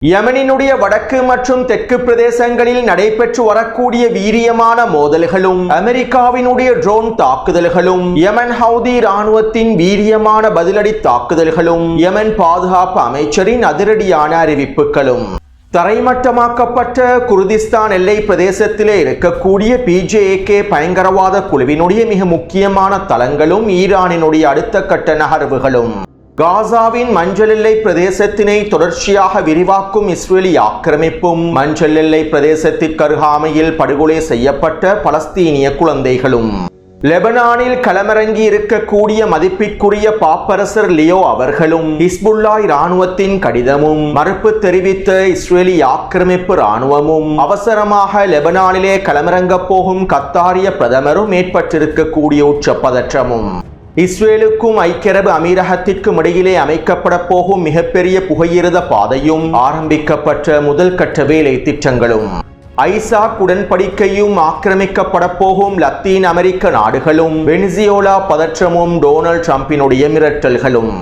யமனினுடைய வடக்கு மற்றும் தெற்கு பிரதேசங்களில் நடைபெற்று வரக்கூடிய வீரியமான மோதல்களும் அமெரிக்காவினுடைய ட்ரோன் தாக்குதல்களும் யமன் ஹவுதி இராணுவத்தின் வீரியமான பதிலடி தாக்குதல்களும் யமன் பாதுகாப்பு அமைச்சரின் அதிரடியான அறிவிப்புகளும் தரைமட்டமாக்கப்பட்ட குர்திஸ்தான் எல்லை பிரதேசத்திலே இருக்கக்கூடிய PJAK பயங்கரவாத குழுவினுடைய மிக முக்கியமான தளங்களும் ஈரானினுடைய அடுத்த கட்ட நகர்வுகளும் காசாவின் மஞ்சள் எல்லை பிரதேசத்தினை தொடர்ச்சியாக விரிவாக்கும் இஸ்ரேலி ஆக்கிரமிப்பும் மஞ்சள் எல்லை பிரதேசத்திற்கு அருகாமையில் படுகொலை செய்யப்பட்ட பலஸ்தீனிய குழந்தைகளும் லெபனானில் களமிறங்கி இருக்கக்கூடிய மதிப்பிற்குரிய பாப்பரசர் லியோ அவர்களும் ஹிஸ்புல்லா இராணுவத்தின் கடிதமும் மறுப்பு தெரிவித்த இஸ்ரேலி ஆக்கிரமிப்பு இராணுவமும் அவசரமாக லெபனானிலே களமிறங்கப் போகும் கத்தாரிய பிரதமரும் ஏற்பட்டிருக்கக்கூடிய உச்ச பதற்றமும் இஸ்ரேலுக்கும் ஐக்கிய அரபு அமீரகத்திற்கும் இடையிலே அமைக்கப்பட போகும் மிகப்பெரிய புகையிரத பாதையும் ஆரம்பிக்கப்பட்ட முதல் கட்ட வேலை திட்டங்களும் ஐசாக் உடன்படிக்கையும் ஆக்கிரமிக்கப்பட போகும் லத்தீன் அமெரிக்க நாடுகளும் வெனிசுவேலா பதற்றமும் டொனால்ட் ட்ரம்பினுடைய மிரட்டல்களும்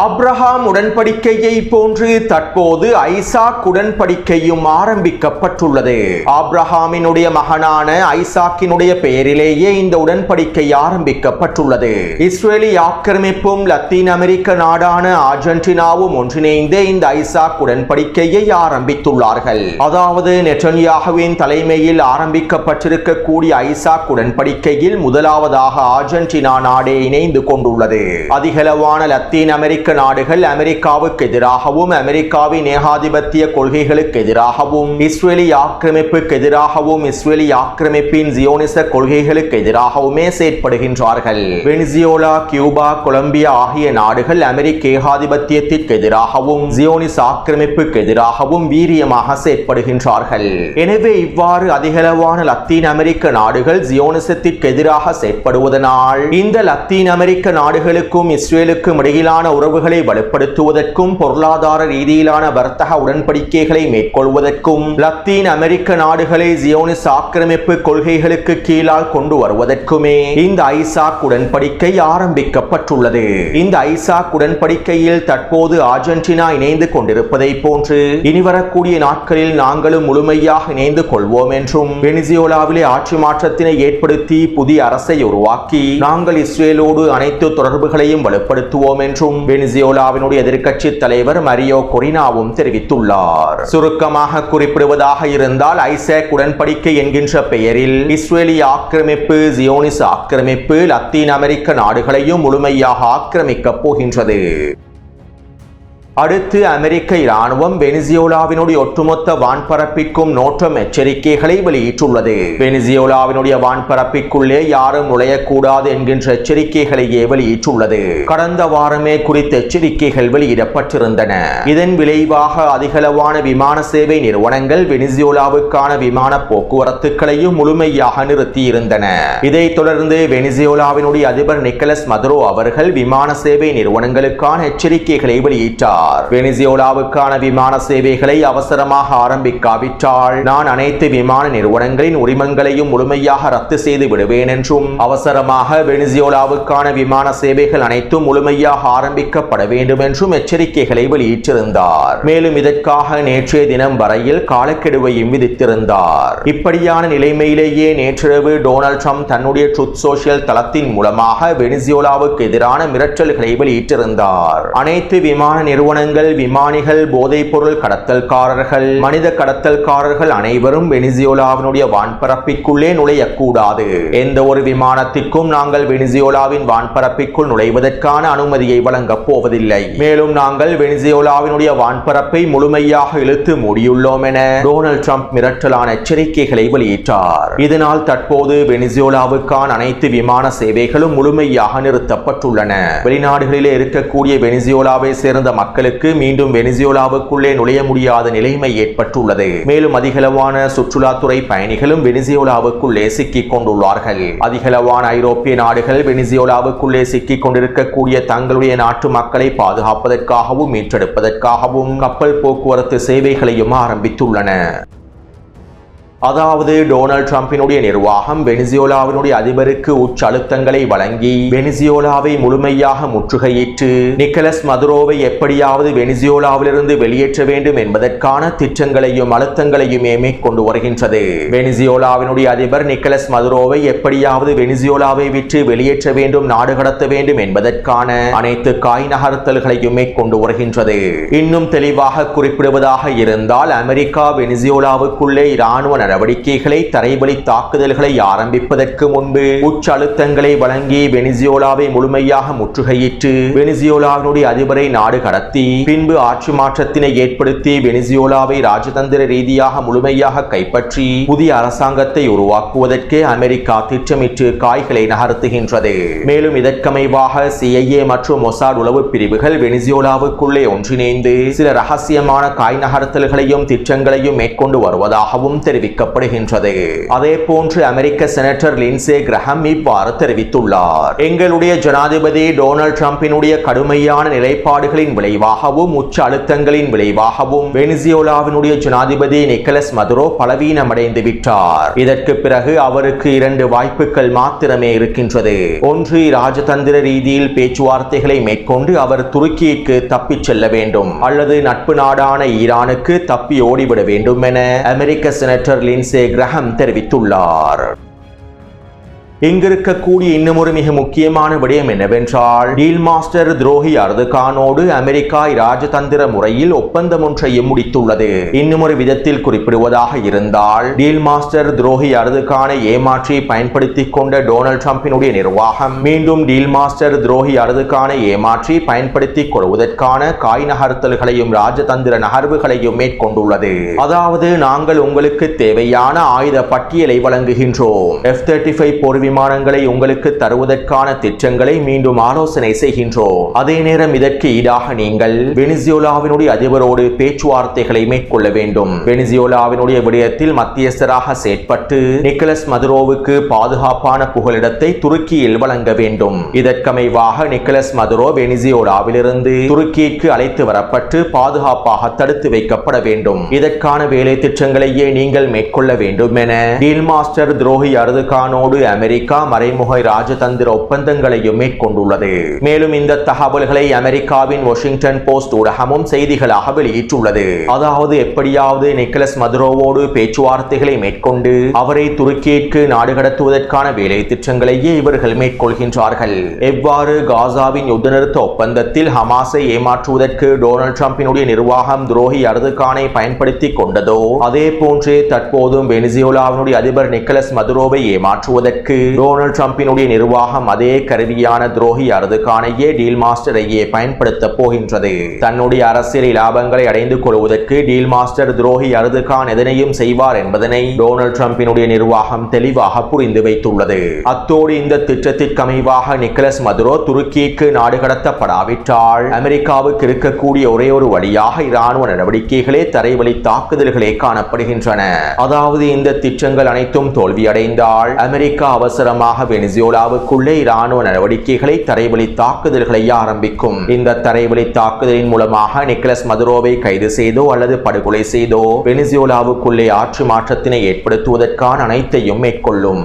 ஆப்ரஹாம் உடன்படிக்கையை போன்று தற்போது ஐசாக் உடன்படிக்கையும் ஆரம்பிக்கப்பட்டுள்ளது. ஆப்ரஹாமினுடைய மகனான ஐசாக்கினுடைய பெயரிலேயே இந்த உடன்படிக்கை ஆரம்பிக்கப்பட்டுள்ளது. இஸ்ரேலி ஆக்கிரமிப்பும் லத்தீன் அமெரிக்க நாடான அர்ஜென்டினாவும் ஒன்றிணைந்து இந்த ஐசாக் உடன்படிக்கையை ஆரம்பித்துள்ளார்கள். அதாவது நெட்டன்யாகுவின் தலைமையில் ஆரம்பிக்கப்பட்டிருக்கக்கூடிய ஐசாக் உடன்படிக்கையில் முதலாவதாக அர்ஜென்டினா நாடே இணைந்து கொண்டுள்ளது. அதிகளவான லத்தீன் அமெரிக்க நாடுகள் அமெரிக்காவுக்கு எதிராகவும் அமெரிக்காவின் ஏகாதிபத்திய கொள்கைகளுக்கு எதிராகவும் இஸ்ரேலி ஆக்கிரமிப்புக்கு எதிராகவும் இஸ்ரேலி ஆக்கிரமிப்பின் ஜியோனிச கொள்கைகளுக்கு எதிராகவுமே செயற்படுகின்றார்கள். வெனிசுவேலா, கியூபா, கொலம்பியா ஆகிய நாடுகள் அமெரிக்க ஏகாதிபத்தியத்திற்கு எதிராகவும் ஜியோனிச ஆக்கிரமிப்புக்கு எதிராகவும் வீரியமாக செயற்படுகின்றார்கள். எனவே இவ்வாறு அதிகளவான லத்தீன் அமெரிக்க நாடுகள் ஜியோனிசத்திற்கு எதிராக செயற்படுவதனால் இந்த லத்தீன் அமெரிக்க நாடுகளுக்கும் இஸ்ரேலுக்கும் இடையிலான உறவுகளை வலுப்படுத்துவதற்கும் பொருளாதார ரீதியிலான வர்த்தக உடன்படிக்கைகளை மேற்கொள்வதற்கும் லத்தீன் அமெரிக்க நாடுகளை ஜியோனிச ஆக்கிரமிப்பு கொள்கைகளுக்கு கீழால் கொண்டு வருவதற்குமே இந்த ஐசாக் உடன்படிக்கை ஆரம்பிக்கப்பட்டுள்ளது. இந்த ஐசாக் உடன்படிக்கையில் தற்போது அர்ஜென்டினா இணைந்து கொண்டிருப்பதை போன்று இனிவரக்கூடிய நாட்களில் நாங்களும் முழுமையாக இணைந்து கொள்வோம் என்றும் வெனிசுவேலாவிலே ஆட்சி மாற்றத்தினை ஏற்படுத்தி புதிய அரசை உருவாக்கி நாங்கள் இஸ்ரேலோடு அனைத்து தொடர்புகளையும் வலுப்படுத்துவோம் என்றும் வெனிசுவேலாவினுடைய எதிர்க்கட்சி தலைவர் மரியோ கொரினாவும் தெரிவித்துள்ளார். சுருக்கமாக குறிப்பிடுவதாக இருந்தால் ஐசாக் உடன்படிக்கை என்கின்ற பெயரில் இஸ்ரேலி ஆக்கிரமிப்பு ஜியோனிச ஆக்கிரமிப்பு லத்தீன் அமெரிக்க நாடுகளையும் முழுமையாக ஆக்கிரமிக்கப் போகின்றது. அடுத்து அமெரிக்க இராணுவம் வெனிசுவேலாவினுடைய ஒட்டுமொத்த வான்பரப்பிற்கும் நோட்டம் எச்சரிக்கைகளை வெளியிட்டுள்ளது. வெனிசுவேலாவினுடைய வான்பரப்பிற்குள்ளே யாரும் நுழையக்கூடாது என்கின்ற எச்சரிக்கைகளையே வெளியிட்டுள்ளது. கடந்த வாரமே குறித்த எச்சரிக்கைகள் வெளியிடப்பட்டிருந்தன. இதன் விளைவாக அதிகளவான விமான சேவை நிறுவனங்கள் வெனிசுவேலாவுக்கான விமான போக்குவரத்துகளையும் முழுமையாக நிறுத்தியிருந்தன. இதைத் தொடர்ந்து வெனிசுவேலாவினுடைய அதிபர் நிக்கலஸ் மதுரோ அவர்கள் விமான சேவை நிறுவனங்களுக்கான எச்சரிக்கைகளை வெளியிட்டார். வெனிசுவேலாவுக்கான விமான சேவைகளை அவசரமாக ஆரம்பிக்காவிட்டால் நான் அனைத்து விமான நிறுவனங்களின் உரிமங்களையும் முழுமையாக ரத்து செய்து விடுவேன் என்றும் அவசரமாக வெனிசுவேலாவுக்கான விமான சேவைகள் அனைத்தும் முழுமையாக ஆரம்பிக்கப்பட வேண்டும் என்றும் எச்சரிக்கைகளை வெளியிட்டிருந்தார். மேலும் இதற்காக நேற்றைய தினம் வரையில் காலக்கெடுவையும் விதித்திருந்தார். இப்படியான நிலைமையிலேயே நேற்றிரவு டொனால்ட் ட்ரம்ப் தன்னுடைய ட்ரூத் சோஷியல் தளத்தின் மூலமாக வெனிசுவேலாவுக்கு எதிரான மிரட்டல்களை வெளியிட்டிருந்தார். அனைத்து விமான நிறுவனங்கள், விமானிகள், போதைப் பொருள் கடத்தல்காரர்கள், மனித கடத்தல்காரர்கள் அனைவரும் வெனிசுவேலாவினுடைய வான்பரப்பிற்குள்ளே நுழையக்கூடாது. எந்த ஒரு விமானத்திற்கும் நாங்கள் வெனிசுவேலாவின் வான்பரப்பிற்குள் நுழைவதற்கான அனுமதியை வழங்கப் போவதில்லை. மேலும் நாங்கள் வெனிசுவேலாவினுடைய வான்பரப்பை முழுமையாக இழுத்து மூடியுள்ளோம் என டொனால்ட் ட்ரம்ப் மிரட்டலான எச்சரிக்கைகளை வெளியிட்டார். இதனால் தற்போது வெனிசுவேலாவுக்கான அனைத்து விமான சேவைகளும் முழுமையாக நிறுத்தப்பட்டுள்ளன. வெளிநாடுகளிலே இருக்கக்கூடிய வெனிசுவேலாவை சேர்ந்த மக்களுக்கு மீண்டும் வெனிசுவேலாவுக்குள்ளே நுழைய முடியாத நிலைமை ஏற்பட்டுள்ளது. மேலும் அதிகளவான சுற்றுலாத்துறை பயணிகளும் வெனிசுவேலாவுக்குள்ளே சிக்கிக் கொண்டுள்ளார்கள். அதிகளவான ஐரோப்பிய நாடுகள் வெனிசுவேலாவுக்குள்ளே சிக்கிக் கொண்டிருக்கக்கூடிய தங்களுடைய நாட்டு மக்களை பாதுகாப்பதற்காகவும் மீட்டெடுப்பதற்காகவும் கப்பல் போக்குவரத்து சேவைகளையும் ஆரம்பித்துள்ளன. அதாவது டொனால்ட் ட்ரம்பினுடைய நிர்வாகம் வெனிசுவேலாவினுடைய அதிபருக்கு உச்சழுத்தங்களை வழங்கி வெனிசுவேலாவை முழுமையாக முற்றுகையிட்டு நிக்கலஸ் மதுரோவை எப்படியாவது வெனிசுவேலாவிலிருந்து வெளியேற்ற வேண்டும் என்பதற்கான திட்டங்களையும் அழுத்தங்களையுமே மேற்கொண்டு வருகின்றது. வெனிசுவேலாவினுடைய அதிபர் நிக்கலஸ் மதுரோவை எப்படியாவது வெனிசுவேலாவை விட்டு வெளியேற்ற வேண்டும், நாடு கடத்த வேண்டும் என்பதற்கான அனைத்து காய் நகர்த்தல்களையும் மேற்கொண்டு வருகின்றது. இன்னும் தெளிவாக குறிப்பிடுவதாக இருந்தால் அமெரிக்கா வெனிசுவேலாவுக்குள்ளே இராணுவ நடவடிக்கைகளை தரைவழி தாக்குதல்களை ஆரம்பிப்பதற்கு முன்பு உச்சழுத்தங்களை வழங்கி வெனிசுவேலாவை முழுமையாக முற்றுகையிட்டு வெனிசுவேலாவினுடைய அதிபரை நாடு கடத்தி பின்பு ஆட்சி மாற்றத்தினை ஏற்படுத்தி வெனிசுவேலாவை ராஜதந்திர ரீதியாக முழுமையாக கைப்பற்றி புதிய அரசாங்கத்தை உருவாக்குவதற்கு அமெரிக்கா திட்டமிட்டு காய்களை நகர்த்துகின்றது. மேலும் இதற்கமைவாக CIA மற்றும் மொசாட் உளவு பிரிவுகள் வெனிசுவேலாவுக்குள்ளே ஒன்றிணைந்து சில ரகசியமான காய் நகர்த்தல்களையும் திட்டங்களையும் மேற்கொண்டு வருவதாகவும் தெரிவிக்கப்படுகின்றது. அதே போன்று அமெரிக்க செனட்டர் லின்சே கிரஹாம் இவ்வாறு தெரிவித்துள்ளார். எங்களுடைய ஜனாதிபதி டொனால்ட் ட்ரம்பினுடைய கடுமையான நிலைப்பாடுகளின் விளைவாகவும் உச்ச அழுத்தங்களின் விளைவாகவும் வெனிசுவேலாவினுடைய ஜனாதிபதி நிக்கலஸ் மதுரோ பலவீனமடைந்து விட்டார். இதற்கு பிறகு அவருக்கு 2 வாய்ப்புகள் மாத்திரமே இருக்கின்றது. ஒன்று, ராஜதந்திர ரீதியில் பேச்சுவார்த்தைகளை மேற்கொண்டு அவர் துருக்கிக்கு தப்பிச் செல்ல வேண்டும், அல்லது நட்பு நாடான ஈரானுக்கு தப்பி ஓடிவிட வேண்டும் என அமெரிக்க செனட்டர் லின்சே கிரஹாம் தெரிவித்துள்ளார். இங்கிருக்கக்கூடிய இன்னுமொரு மிக முக்கியமான விடயம் என்னவென்றால் டீல் மாஸ்டர் துரோகி அர்துகானோடு அமெரிக்கா ராஜதந்திர முறையில் ஒப்பந்தம் ஒன்றையும் முடித்துள்ளது. இன்னுமொரு விதத்தில் குறிப்பிடுவதாக இருந்தால் டீல் மாஸ்டர் துரோகி அர்துகானை ஏமாற்றி பயன்படுத்திக் கொண்ட டொனால்ட் ட்ரம்பினுடைய நிர்வாகம் மீண்டும் டீல் மாஸ்டர் துரோகி அர்துகானை ஏமாற்றி பயன்படுத்திக் கொள்வதற்கான காய் நகர்த்தல்களையும் ராஜதந்திர நகர்வுகளையும் மேற்கொண்டுள்ளது. அதாவது நாங்கள் உங்களுக்கு தேவையான ஆயுத பட்டியலை வழங்குகின்றோம், F-35 போர் விமானங்களை உங்களுக்கு தருவதற்கான திட்டங்களை மீண்டும் ஆலோசனை செய்கின்றோம். அதே நேரம் இதற்கு ஈடாக நீங்கள் வெனிசுவேலாவினுடைய அதிபரோடு பேச்சுவார்த்தைகளை மேற்கொள்ள வேண்டும். வெனிசுவேலாவினுடைய விடயத்தில் மத்தியஸ்தராக செயற்பட்டு நிக்கலஸ் மதுரோவுக்கு பாதுகாப்பான புகலிடத்தை துருக்கியில் வழங்க வேண்டும். இதற்கமைவாக நிக்கலஸ் மதுரோ வெனிசுவேலாவிலிருந்து துருக்கிக்கு அழைத்து வரப்பட்டு பாதுகாப்பாக தடுத்து வைக்கப்பட வேண்டும். இதற்கான வேலை திட்டங்களையே நீங்கள் மேற்கொள்ள வேண்டும் என டீல் மாஸ்டர் துரோகி அர்துகானோடு அமெரிக்கா மறைமுக ராஜதந்திர ஒப்பந்தங்களையும் மேற்கொண்டுள்ளது. மேலும் இந்த தகவல்களை அமெரிக்காவின் வாஷிங்டன் போஸ்ட் ஊடகமும் செய்திகளாக வெளியிட்டுள்ளது. அதாவது எப்படியாவது நிக்கலஸ் மதுரோவோடு பேச்சுவார்த்தைகளை மேற்கொண்டு அவரை துருக்கிக்கு நாடு கடத்துவதற்கான வேலை திட்டங்களையே இவர்கள் மேற்கொள்கின்றார்கள். எவ்வாறு காசாவின் யுத்த நிறுத்த ஒப்பந்தத்தில் ஹமாஸை ஏமாற்றுவதற்கு டொனால்ட் ட்ரம்பினுடைய நிர்வாகம் துரோகி அர்துகானை பயன்படுத்திக் கொண்டதோ அதே போன்றே தற்போதும் வெனிசுவேலாவினுடைய அதிபர் நிக்கலஸ் மதுரோவை ஏமாற்றுவதற்கு டொனால்ட் ட்ரம்பினுடைய நிர்வாகம் அதே கருவியான துரோகி அர்துகானையே டீல் மாஸ்டரையே பயன்படுத்த போகின்றது. தன்னுடைய அரசியல் லாபங்களை அடைந்து கொள்வதற்கு டீல் மாஸ்டர் துரோகி அர்துகான் எதனையும் செய்வார் என்பதனை டொனால்ட் ட்ரம்பினுடைய நிர்வாகம் தெளிவாக புரிந்து வைத்துள்ளது. அத்தோடு இந்த திட்டத்திற்கு அமைவாக நிக்கலஸ் மதுரோ துருக்கிக்கு நாடு கடத்தப்படாவிட்டால் அமெரிக்காவுக்கு இருக்கக்கூடிய ஒரே ஒரு வழியாக இராணுவ நடவடிக்கைகளே தரைவழி தாக்குதல்களே காணப்படுகின்றன. அதாவது இந்த திட்டங்கள் அனைத்தும் தோல்வியடைந்தால் அமெரிக்கா அவசரமாக வெனிசுவேலாவுக்குள்ளே இராணுவ நடவடிக்கைகளை தரைவழி தாக்குதல்களை ஆரம்பிக்கும். இந்த தரைவழி தாக்குதலின் மூலமாக நிக்கலஸ் மதுரோவை கைது செய்தோ அல்லது படுகொலை செய்தோ வெனிசுவேலாவுக்குள்ளே ஆட்சி மாற்றத்தினை ஏற்படுத்துவதற்கான அனைத்தையும் மேற்கொள்ளும்.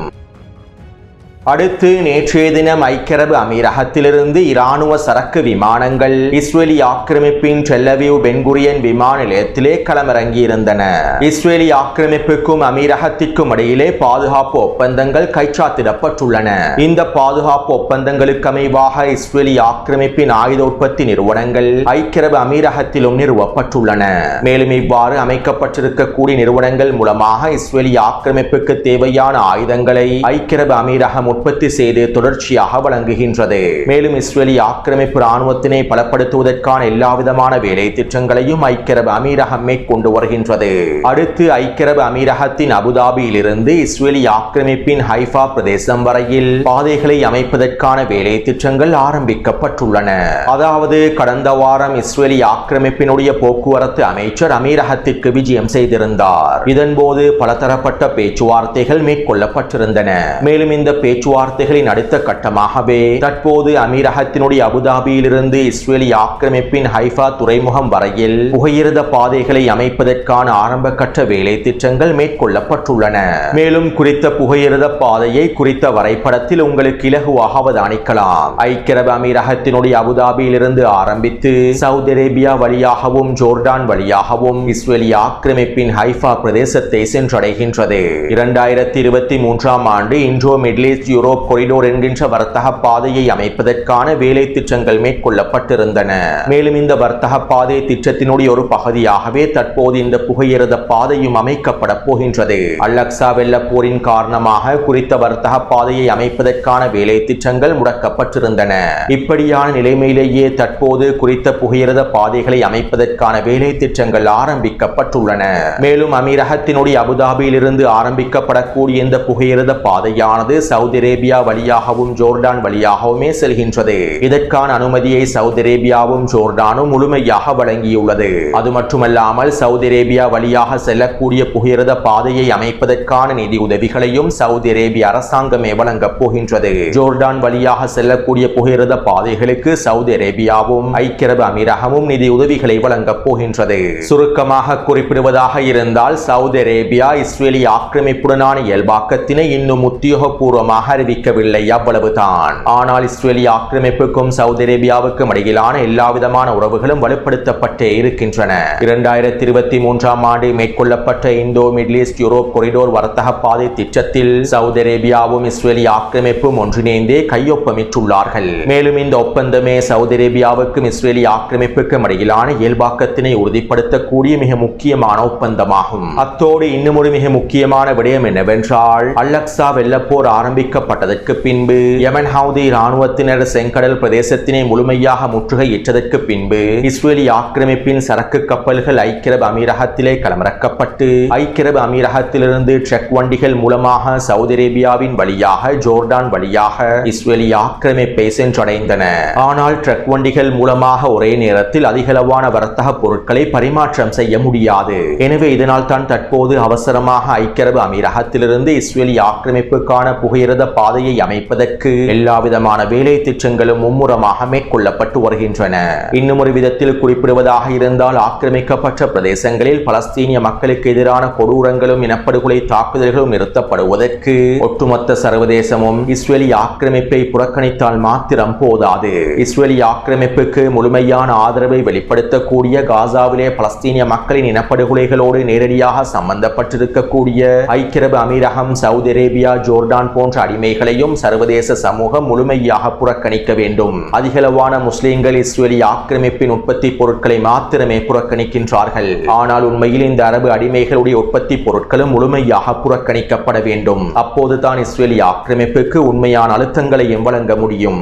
அடுத்து நேற்றைய தினம் ஐக்கிய அரபு அமீரகத்திலிருந்து இராணுவ சரக்கு விமானங்கள் இஸ்ரேலி ஆக்கிரமிப்பின் டெல் அவீவ் பென் குரியன் விமான நிலையத்திலே களமிறங்கியிருந்தன. இஸ்ரேலி ஆக்கிரமிப்புக்கும் அமீரகத்திற்கும் இடையிலே பாதுகாப்பு ஒப்பந்தங்கள் கைச்சாத்திடப்பட்டுள்ளன. இந்த பாதுகாப்பு ஒப்பந்தங்களுக்கு அமைவாக இஸ்ரேலி ஆக்கிரமிப்பின் ஆயுத உற்பத்தி நிறுவனங்கள் ஐக்கிய அரபு அமீரகத்திலும் நிறுவப்பட்டுள்ளன. மேலும் இவ்வாறு அமைக்கப்பட்டிருக்கக்கூடிய நிறுவனங்கள் மூலமாக இஸ்ரேலி ஆக்கிரமிப்புக்கு தேவையான ஆயுதங்களை ஐக்கிய அரபு அமீரகம் உற்பத்தி செய்து தொடர்ச்சியாக வழங்குகின்றது. மேலும் இஸ்ரேலி ஆக்கிரமிப்பு ராணுவத்தினை பலப்படுத்துவதற்கான எல்லாவிதமான வேலை திட்டங்களையும் ஐக்கிய அரபு அமீரகம் மேற்கொண்டு வருகின்றது. அடுத்து ஐக்கிய அரபு அமீரகத்தின் அபுதாபியிலிருந்து இஸ்ரேலி ஆக்கிரமிப்பின் ஹைஃபா பிரதேசம் வரையில் பாதைகளை அமைப்பதற்கான வேலை திட்டங்கள் ஆரம்பிக்கப்பட்டுள்ளன. அதாவது கடந்த வாரம் இஸ்ரேலி ஆக்கிரமிப்பினுடைய போக்குவரத்து அமைச்சர் அமீரகத்திற்கு விஜயம் செய்திருந்தார். இதன்போது பலதரப்பட்ட பேச்சுவார்த்தைகள் மேற்கொள்ளப்பட்டிருந்தன. மேலும் இந்த பேச்சு பேச்சுவார்த்தைகளின் அடுத்த கட்டமாகவே தற்போது அமீரகத்தினுடைய அபுதாபியிலிருந்து இஸ்ரேலிய ஆக்கிரமிப்பின் ஹைஃபா துறைமுகம் வரையில் புகையிரத பாதைகளை அமைப்பதற்கான ஆரம்ப கட்ட வேலை திட்டங்கள் மேற்கொள்ளப்பட்டுள்ளன. மேலும் குறித்த புகையிரத பாதையை குறித்த வரைபடத்தில் உங்களுக்கு இலகுவாக அவதானிக்கலாம். ஐக்கிய அரபு அமீரகத்தினுடைய அபுதாபியிலிருந்து ஆரம்பித்து சவுதி அரேபியா வழியாகவும் ஜோர்டான் வழியாகவும் இஸ்ரேலிய ஆக்கிரமிப்பின் ஹைஃபா பிரதேசத்தை சென்றடைகின்றது. 2023 ஆண்டு இன்றோ மிடில் ஈஸ்ட் யூரோப் கொரிடோர் என்கின்ற வர்த்தக பாதையை அமைப்பதற்கான வேலை திட்டங்கள் மேற்கொள்ளப்பட்டிருந்தன. மேலும் இந்த வர்த்தக பாதை திட்டத்தினுடைய ஒரு பகுதியாகவே தற்போது இந்த புகையிரத பாதையும் அமைக்கப்பட போகின்றது. அல்-அக்ஸா வெள்ள போரின் காரணமாக குறித்த வர்த்தக பாதையை அமைப்பதற்கான வேலை திட்டங்கள் முடக்கப்பட்டிருந்தன. இப்படியான நிலைமையிலேயே தற்போது குறித்த புகையிரத பாதைகளை அமைப்பதற்கான வேலை திட்டங்கள் ஆரம்பிக்கப்பட்டுள்ளன. மேலும் அமீரகத்தினுடைய அபுதாபியிலிருந்து ஆரம்பிக்கப்படக்கூடிய இந்த புகையிரத பாதையானது சவுதி அரேபியா வழியாகவும் ஜோர்டான் வழியாகவுமே செல்கின்றது. இதற்கான அனுமதியை சவுதி அரேபியாவும் ஜோர்டானும் முழுமையாக வழங்கியுள்ளது. அது மட்டுமல்லாமல் சவுதி அரேபியா வழியாக செல்லக்கூடிய புகையிரத பாதையை அமைப்பதற்கான நிதி உதவிகளையும் சவுதி அரேபிய அரசாங்கமே வழங்கப் போகின்றது. ஜோர்டான் வழியாக செல்லக்கூடிய புகையிரத பாதைகளுக்கு சவுதி அரேபியாவும் ஐக்கிய அரபு அமீரகமும் நிதி உதவிகளை வழங்கப் போகின்றது. சுருக்கமாக குறிப்பிடுவதாக இருந்தால் சவுதி அரேபியா இஸ்ரேலிய ஆக்கிரமிப்புடனான இயல்பாக்கத்தினை இன்னும் உத்தியோகபூர்வமாக அறிவிக்கவில்லை, அவ்வளவுதான். ஆனால் இஸ்ரேலிய ஆக்கிரமிப்புக்கும் சவுதி அரேபியாவுக்கும் இடையிலான எல்லாவிதமான உறவுகளும் வலுப்படுத்தப்பட்டே இருக்கின்றன. 2023 ஆண்டு மேற்கொள்ளப்பட்ட இந்தோ மிடில் ஈஸ்ட் யூரோப் கொரிடோர் வர்த்தக பாதை திட்டத்தில் சவுதி அரேபியாவும் இஸ்ரேலிய ஆக்கிரமிப்பும் ஒன்றிணைந்தே கையொப்பமிட்டுள்ளார்கள். மேலும் இந்த ஒப்பந்தமே சவுதி அரேபியாவுக்கும் இஸ்ரேலிய ஆக்கிரமிப்புக்கும் இடையிலான இயல்பாக்கத்தினை உறுதிப்படுத்தக்கூடிய மிக முக்கியமான ஒப்பந்தமாகும். அத்தோடு இன்னும் ஒரு மிக முக்கியமான விடயம் என்னவென்றால் அல்-அக்ஸா வெள்ளப்போர் ஆரம்பிக்கப்பட்டதற்கு பின்பு யமன் ஹவுதி இராணுவத்தினர் செங்கடல் பிரதேசத்தினை முழுமையாக முற்றுகையிட்டதற்கு பின்பு இஸ்ரேலிய ஆக்கிரமிப்பின் சரக்கு கப்பல்கள் ஐக்கிய அரபு அமீரகத்திலே களமிறக்கப்பட்டு ஐக்கிய அரபு அமீரகத்திலிருந்து ட்ரக் வண்டிகள் மூலமாக சவுதி அரேபியாவின் வழியாக ஜோர்டான் வழியாக இஸ்ரேலிய ஆக்கிரமிப்பை சென்றடைந்தன. ஆனால் ட்ரக் வண்டிகள் மூலமாக ஒரே நேரத்தில் அதிகளவான வர்த்தக பொருட்களை பரிமாற்றம் செய்ய முடியாது. எனவே இதனால் தான் தற்போது அவசரமாக ஐக்கிய அரபு அமீரகத்திலிருந்து இஸ்ரேலிய ஆக்கிரமிப்புக்கான புகையிரத பாதையை அமைப்பதற்கு எல்லாவிதமான வேலை திட்டங்களும் மும்முரமாக மேற்கொள்ளப்பட்டு வருகின்றன. இன்னும் ஒரு விதத்தில் குறிப்பிடுவதாக இருந்தால் ஆக்கிரமிக்கப்பட்ட பிரதேசங்களில் பலஸ்தீனிய மக்களுக்கு எதிரான கொடூரங்களும் இனப்படுகொலை தாக்குதல்களும் நிறுத்தப்படுவதற்கு ஒட்டுமொத்த சர்வதேசமும் இஸ்ரேலிய ஆக்கிரமிப்பை புறக்கணித்தால் மாத்திரம் போதாது. இஸ்ரேலிய ஆக்கிரமிப்புக்கு முழுமையான ஆதரவை வெளிப்படுத்தக்கூடிய காசாவிலே பலஸ்தீனிய மக்களின் இனப்படுகொலைகளோடு நேரடியாக சம்பந்தப்பட்டிருக்கக்கூடிய ஐக்கிய அரபு அமீரகம், சவுதி அரேபியா, ஜோர்டான் போன்ற அடிமைகளையும் சர்வதேச சமூகம் முழுமையாக புறக்கணிக்க வேண்டும். அதிகளவான முஸ்லிம்கள் இஸ்ரேலிய ஆக்கிரமிப்பின் உற்பத்தி பொருட்களை மாத்திரமே புறக்கணிக்கின்றார்கள். ஆனால் உண்மையில் இந்த அரபு அடிமைகளுடைய உற்பத்தி பொருட்களும் முழுமையாக புறக்கணிக்கப்பட வேண்டும். அப்போதுதான் இஸ்ரேலிய ஆக்கிரமிப்புக்கு உண்மையான அழுத்தங்களையும் வழங்க முடியும்.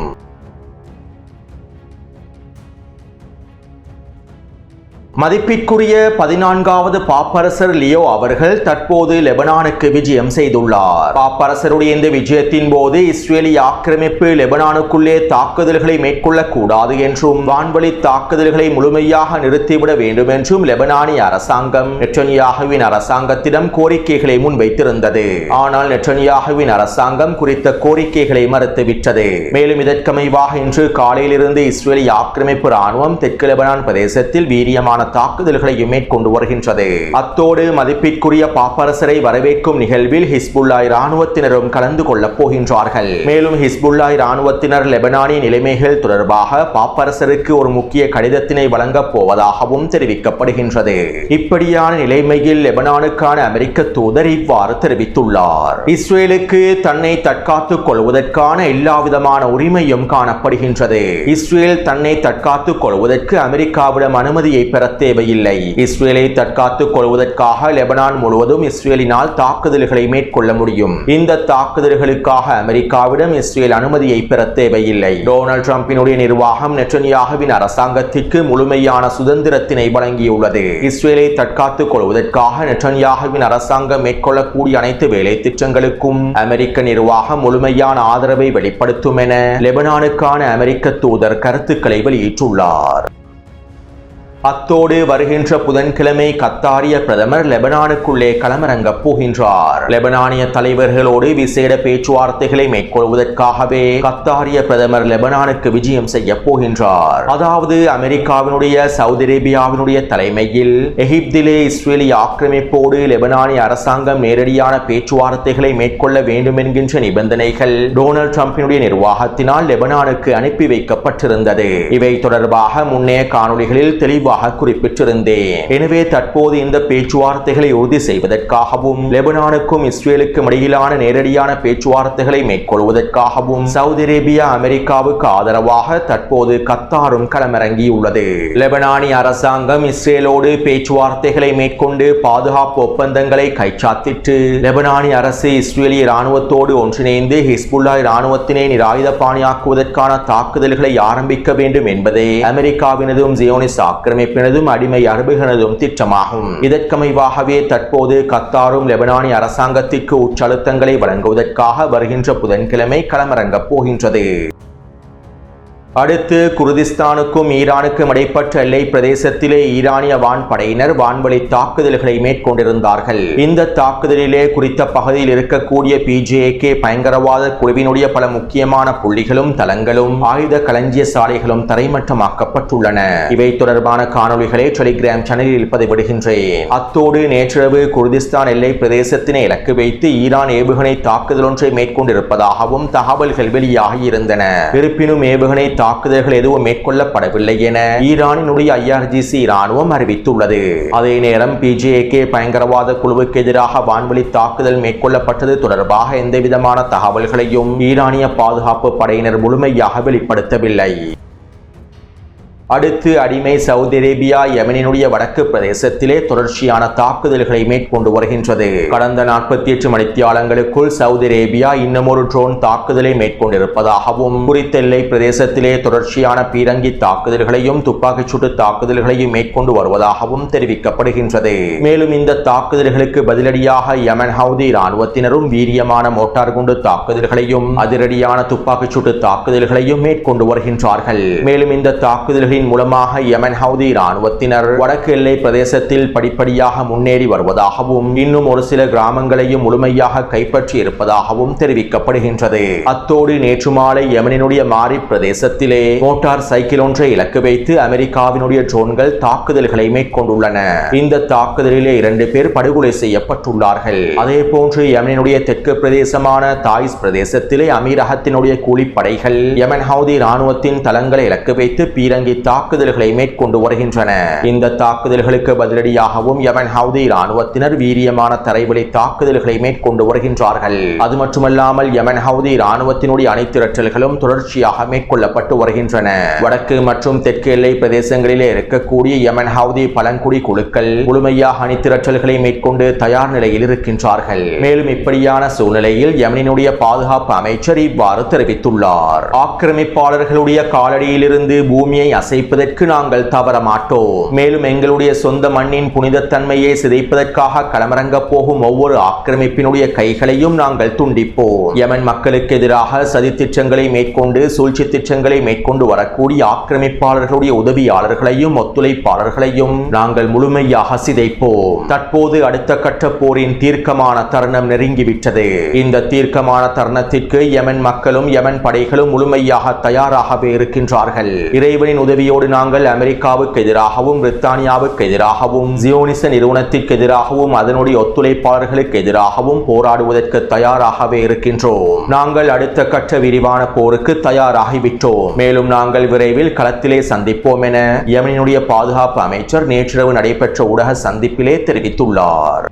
மதிப்பிற்குரிய 14வது பாப்பரசர் லியோ அவர்கள் தற்போது லெபனானுக்கு விஜயம் செய்துள்ளார். பாப்பரசருடைய இந்த விஜயத்தின் போது இஸ்ரேலிய ஆக்கிரமிப்பு லெபனானுக்குள்ளே தாக்குதல்களை மேற்கொள்ளக்கூடாது என்றும் வான்வழி தாக்குதல்களை முழுமையாக நிறுத்திவிட வேண்டும் என்றும் லெபனானிய அரசாங்கம் நெட்டன்யாகுவின் அரசாங்கத்திடம் கோரிக்கைகளை முன்வைத்திருந்தது. ஆனால் நெட்டன்யாகுவின் அரசாங்கம் குறித்த கோரிக்கைகளை மறுத்துவிட்டது. மேலும் இதற்கமைவாக இன்று காலையிலிருந்து இஸ்ரேலிய ஆக்கிரமிப்பு ராணுவம் தெற்கு லெபனான் பிரதேசத்தில் வீரியமான தாக்குதல்களையும் மேற்கொண்டு வருகின்றது. அத்தோடு மதிப்பிற்குரிய பாப்பரசரை வரவேற்கும் நிகழ்வில் ஹிஸ்புல்லாஹ் இராணுவத்தினரும் கலந்து கொள்ளப் போகின்றார்கள். மேலும் ஹிஸ்புல்லாஹ் இராணுவத்தினர் லெபனானிய நிலைமைகள் தொடர்பாக பாப்பரசருக்கு ஒரு முக்கிய கடிதத்தினை வழங்கப் போவதாகவும் தெரிவிக்கப்படுகின்றது. இப்படியான நிலைமையில் லெபனானுக்கான அமெரிக்க தூதர் இவ்வாறு தெரிவித்துள்ளார். இஸ்ரேலுக்கு தன்னை தற்காத்துக் கொள்வதற்கான எல்லாவிதமான உரிமையும் காணப்படுகின்றது. இஸ்ரேல் தன்னை தற்காத்துக் கொள்வதற்கு அமெரிக்காவிடம் அனுமதியை பெற தேவையில்லை. இஸ்ரேலை தற்காத்துக் கொள்வதற்காக லெபனான் முழுவதும் இஸ்ரேலினால் தாக்குதல்களை மேற்கொள்ள முடியும். இந்த தாக்குதல்களுக்காக அமெரிக்காவிடம் இஸ்ரேல் அனுமதியை பெற தேவையில்லை. டொனால்ட் ட்ரம்பினுடைய நிர்வாகம் நெட்டன்யாகுவின் அரசாங்கத்திற்கு முழுமையான சுதந்திரத்தினை வழங்கியுள்ளது. இஸ்ரேலை தற்காத்துக் கொள்வதற்காக நெட்டன்யாகுவின் அரசாங்கம் மேற்கொள்ளக்கூடிய அனைத்து வேலை திட்டங்களுக்கும் அமெரிக்க நிர்வாகம் முழுமையான ஆதரவை வெளிப்படுத்தும் என லெபனானுக்கான அமெரிக்க தூதர் கருத்துக்களை வெளியிட்டுள்ளார். அத்தோடு வருகின்ற புதன்கிழமை கத்தாரிய பிரதமர் லெபனானுக்குள்ளே களமிறங்கப் போகின்றார். லெபனானிய தலைவர்களோடு விசேட பேச்சுவார்த்தைகளை மேற்கொள்வதற்காகவே கத்தாரிய பிரதமர் லெபனானுக்கு விஜயம் செய்ய போகின்றார். அதாவது அமெரிக்காவினுடைய சவுதி அரேபியாவினுடைய தலைமையில் எகிப்திலே இஸ்ரேலிய ஆக்கிரமிப்போடு லெபனானிய அரசாங்கம் நேரடியான பேச்சுவார்த்தைகளை மேற்கொள்ள வேண்டும் என்கின்ற நிபந்தனைகள் டொனால்ட் ட்ரம்பினுடைய நிர்வாகத்தினால் லெபனானுக்கு அனுப்பி வைக்கப்பட்டிருந்தது. இவை தொடர்பாக முன்னைய காணொளிகளில் தெளிவாக குறிப்பிட்டிருந்தேன். எனவே தற்போது இந்த பேச்சுவார்த்தைகளை உறுதி செய்வதற்காகவும் லெபனானுக்கும் இஸ்ரேலுக்கும் இடையிலான நேரடியான பேச்சுவார்த்தைகளை மேற்கொள்வதற்காகவும் சவுதி அரேபியா அமெரிக்காவுக்கு ஆதரவாக தற்போது கத்தாரும் களமிறங்கியுள்ளது. லெபனானிய அரசாங்கம் இஸ்ரேலோடு பேச்சுவார்த்தைகளை மேற்கொண்டு பாதுகாப்பு ஒப்பந்தங்களை கைச்சாத்திட்டு லெபனானிய அரசு இஸ்ரேலிய இராணுவத்தோடு ஒன்றிணைந்து ஹிஸ்புல்லா இராணுவத்தினை நிராயுதபாணியாக்குவதற்கான தாக்குதல்களை ஆரம்பிக்க வேண்டும் என்பதே அமெரிக்காவினதும் ஜியோனிஸ்ட் ஆக்கிரமிப்பினதும் அடிமை அரபுகளதும் திட்டமாகும். இதற்கமைவாகவே தற்போது கத்தாரும் லெபனானிய அரசாங்கத்திற்கு உச்சழுத்தங்களை வழங்குவதற்காக வருகின்ற புதன்கிழமை களமிறங்கப் போகின்றது. அடுத்து குர்திஸ்தானுக்கும் ஈரானுக்கும் இடைப்பட்ட எல்லை பிரதேசத்திலே ஈரானிய வான்படையினர் வான்வழி தாக்குதல்களை மேற்கொண்டிருந்தார்கள். இந்த தாக்குதலிலே குறித்த பகுதியில் இருக்கக்கூடிய PJK பயங்கரவாத குழுவினுடைய பல முக்கியமான புள்ளிகளும் தளங்களும் ஆயுத களஞ்சிய சாலைகளும் தரைமட்டமாக்கப்பட்டுள்ளன. இவை தொடர்பான காணொளிகளை டெலிகிராம் சேனலில் பதிவிடுகின்றேன். அத்தோடு நேற்றிரவு குர்திஸ்தான் எல்லை பிரதேசத்தினை இலக்கு வைத்து ஈரான் ஏவுகணை தாக்குதல் ஒன்றை மேற்கொண்டிருப்பதாகவும் தகவல்கள் வெளியாகி இருந்தன. இருப்பினும் ஏவுகணை தாக்குதல்கள் எதுவும் மேற்கொள்ளப்படவில்லை என ஈரானினுடைய IRGC இராணுவம் அறிவித்துள்ளது. அதே நேரம் PJK பயங்கரவாத குழுவுக்கு எதிராக வான்வழி தாக்குதல் மேற்கொள்ளப்பட்டது தொடர்பாக எந்தவிதமான தகவல்களையும் ஈரானிய பாதுகாப்பு படையினர் முழுமையாக வெளிப்படுத்தவில்லை. அடுத்து அடிமை சவுதி அரேபியா யெமனினுடைய வடக்கு பிரதேசத்திலே தொடர்ச்சியான தாக்குதல்களை மேற்கொண்டு வருகின்றது. கடந்த 48 மணித்தியாலங்களுக்குள் சவுதி அரேபியா இன்னும் ஒரு ட்ரோன் தாக்குதலை மேற்கொண்டிருப்பதாகவும் குறித்த எல்லை பிரதேசத்திலே தொடர்ச்சியான பீரங்கி தாக்குதல்களையும் துப்பாக்கிச் சூட்டு தாக்குதல்களையும் மேற்கொண்டு வருவதாகவும் தெரிவிக்கப்படுகின்றது. மேலும் இந்த தாக்குதல்களுக்கு பதிலடியாக யமன் ஹவுதி இராணுவத்தினரும் வீரியமான மோட்டார் குண்டு தாக்குதல்களையும் அதிரடியான துப்பாக்கிச் சூட்டு தாக்குதல்களையும் மேற்கொண்டு வருகின்றார்கள். மேலும் இந்த தாக்குதல்கள் மூலமாக யமன் ஹவுதி இராணுவத்தினர் வடக்கு எல்லை பிரதேசத்தில் படிப்படியாக முன்னேறி வருவதாகவும் இன்னும் ஒரு சில கிராமங்களையும் முழுமையாக கைப்பற்றி இருப்பதாகவும் தெரிவிக்கப்படுகின்றது. அத்தோடு நேற்று மாலை யமனினுடைய மாரி பிரதேசத்திலே மோட்டார் சைக்கிள் ஒன்றை இலக்கு வைத்து அமெரிக்காவினுடைய ட்ரோன்கள் தாக்குதல்களை மேற்கொண்டுள்ளன. இந்த தாக்குதலிலே 2 பேர் படுகொலை செய்யப்பட்டுள்ளார்கள். அதே போன்று யமனினுடைய தெற்கு பிரதேசமான தாயிஸ் பிரதேசத்திலே அமீரகத்தினுடைய கூலிப்படைகள் யமன் ஹவுதி இராணுவத்தின் தளங்களை இலக்கு வைத்து பீரங்கி தாக்குதல்களை மேற்கொண்டு வருகின்றன. இந்த தாக்குதல்களுக்கு பதிலடியாகவும் யமன் ஹவுதி இராணுவத்தினர் வீரியமான தரைவழி தாக்குதல்களை மேற்கொண்டு வருகின்றார்கள். அது மட்டுமல்லாமல் யமன் ஹவுதி இராணுவத்தினுடைய அணிதிரட்டல்களும் தொடர்ச்சியாக மேற்கொள்ளப்பட்டு வருகின்றன. வடக்கு மற்றும் தெற்கு எல்லை பிரதேசங்களிலே இருக்கக்கூடிய யமன் ஹவுதி பழங்குடி குழுக்கள் முழுமையாக அணிதிரட்டல்களை மேற்கொண்டு தயார் நிலையில் இருக்கின்றார்கள். மேலும் இப்படியான சூழ்நிலையில் யமனினுடைய பாதுகாப்பு அமைச்சர் இவ்வாறு தெரிவித்துள்ளார். ஆக்கிரமிப்பாளர்களுடைய காலடியிலிருந்து பூமியை அசைப்பதற்கு நாங்கள் தவற மாட்டோம். மேலும் எங்களுடைய சொந்த மண்ணின் புனிதத்தன்மையை சிதைப்பதற்காக களமிறங்க போகும் ஒவ்வொரு ஆக்கிரமிப்பினுடைய கைகளையும் நாங்கள் துண்டிப்போம். யமன் மக்களுக்கு எதிராக சதி திட்டங்களை மேற்கொண்டு சூழ்ச்சி திட்டங்களை மேற்கொண்டு வரக்கூடிய ஆக்கிரமிப்பாளர்களுடைய உதவியாளர்களையும் ஒத்துழைப்பாளர்களையும் நாங்கள் முழுமையாக சிதைப்போம். தற்போது அடுத்த கட்ட போரின் தீர்க்கமான தருணம் நெருங்கிவிட்டது. இந்த தீர்க்கமான தருணத்திற்கு யமன் மக்களும் யமன் படைகளும் முழுமையாக தயாராகவே இருக்கின்றார்கள். இறைவனின் உதவியோடு நாங்கள் அமெரிக்காவுக்கு எதிராகவும் பிரித்தானியாவுக்கு எதிராகவும் ஜியோனிச நிறுவனத்திற்கு எதிராகவும் அதனுடைய ஒத்துழைப்பாளர்களுக்கு எதிராகவும் போராடுவதற்கு தயாராகவே இருக்கின்றோம். நாங்கள் அடுத்த கட்ட விரிவான போருக்கு தயாராகிவிட்டோம். மேலும் நாங்கள் விரைவில் களத்திலே சந்திப்போம் என யமனினுடைய பாதுகாப்பு அமைச்சர் நேற்றிரவு நடைபெற்ற ஊடக சந்திப்பிலே தெரிவித்துள்ளார்.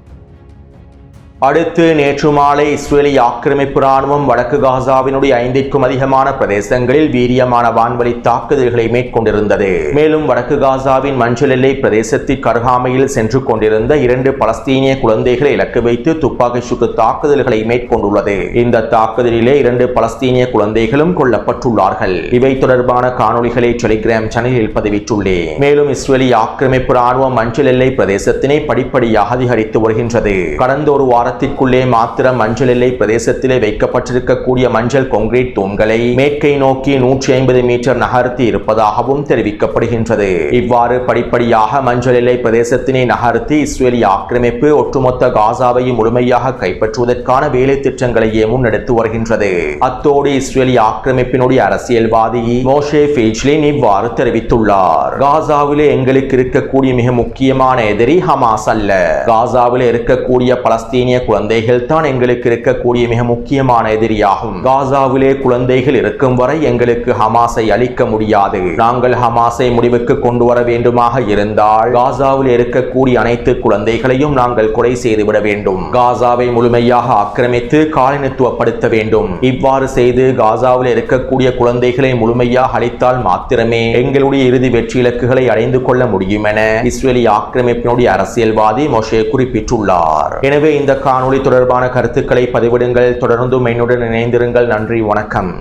அடுத்து நேற்று மாலை இஸ்ரேலிய ஆக்கிரமிப்பு ராணுவம் வடக்கு காசாவினுடைய 5க்கும் அதிகமான பிரதேசங்களில் வீரியமான வான்வழி தாக்குதல்களை மேற்கொண்டிருந்தது. மேலும் வடக்கு காசாவின் மஞ்சள் எல்லை பிரதேசத்திற்கு அருகாமையில் சென்று கொண்டிருந்த 2 பலஸ்தீனிய குழந்தைகளை இலக்கு வைத்து துப்பாக்கிச் சூட்டு தாக்குதல்களை மேற்கொண்டுள்ளது. இந்த தாக்குதலிலே 2 பலஸ்தீனிய குழந்தைகளும் கொல்லப்பட்டுள்ளார்கள். இவை தொடர்பான காணொளிகளை டெலிகிராம் சேனலில் பதிவிட்டுள்ளேன். மேலும் இஸ்ரேலிய ஆக்கிரமிப்பு ராணுவம் மஞ்சள் எல்லை பிரதேசத்தினை படிப்படியாக அதிகரித்து வருகின்றது. கடந்த ஒரு வார வானத்திற்குள்ளே மாத்திரம் மஞ்சள் எல்லை பிரதேசத்திலே வைக்கப்பட்டிருக்கக்கூடிய மஞ்சள் கான்கிரீட் தூண்களை மேற்கை நோக்கி 150 மீட்டர் நகர்த்தி இருப்பதாகவும் தெரிவிக்கப்படுகின்றது. இவ்வாறு படிப்படியாக மஞ்சள் எல்லை பிரதேசத்தினை நகர்த்தி இஸ்ரேலிய ஆக்கிரமிப்பு ஒட்டுமொத்த காசாவையும் முழுமையாக கைப்பற்றுவதற்கான வேலை திட்டங்களையே முன்னெடுத்து வருகின்றது. அத்தோடு இஸ்ரேலிய ஆக்கிரமிப்பினுடைய அரசியல்வாதி மோஷே ஃபீஜ்லின் இவ்வாறு தெரிவித்துள்ளார். காசாவிலே எங்களுக்கு இருக்கக்கூடிய மிக முக்கியமான எதிரி ஹமாஸ் அல்ல. காசாவிலே இருக்கக்கூடிய பலஸ்தீனிய குழந்தைகள் தான் எங்களுக்கு இருக்கக்கூடிய மிக முக்கியமான எதிரியாகும். காசாவிலே குழந்தைகள் இருக்கும் வரை எங்களுக்கு ஹமாஸை அழிக்க முடியாது. நாங்கள் ஹமாஸை முடிவுக்கு கொண்டு வர வேண்டுமாக இருந்தால் காசாவில் இருக்கக்கூடிய அனைத்து குழந்தைகளையும் நாங்கள் கொலை செய்துவிட வேண்டும். காசாவை முழுமையாக ஆக்கிரமித்து காலனித்துவப்படுத்த வேண்டும். இவ்வாறு செய்து காசாவில் இருக்கக்கூடிய குழந்தைகளை முழுமையாக அழித்தால் மாத்திரமே எங்களுடைய இறுதி வெற்றி இலக்குகளை அடைந்து கொள்ள முடியும் என இஸ்ரேலிய ஆக்கிரமிப்பினுடைய அரசியல்வாதி மோஷே குறிப்பிட்டுள்ளார். எனவே இந்த காணொளி தொடர்பான கருத்துக்களை பதிவிடுங்கள். தொடர்ந்தும் என்னுடன் இணைந்திருங்கள். நன்றி, வணக்கம்.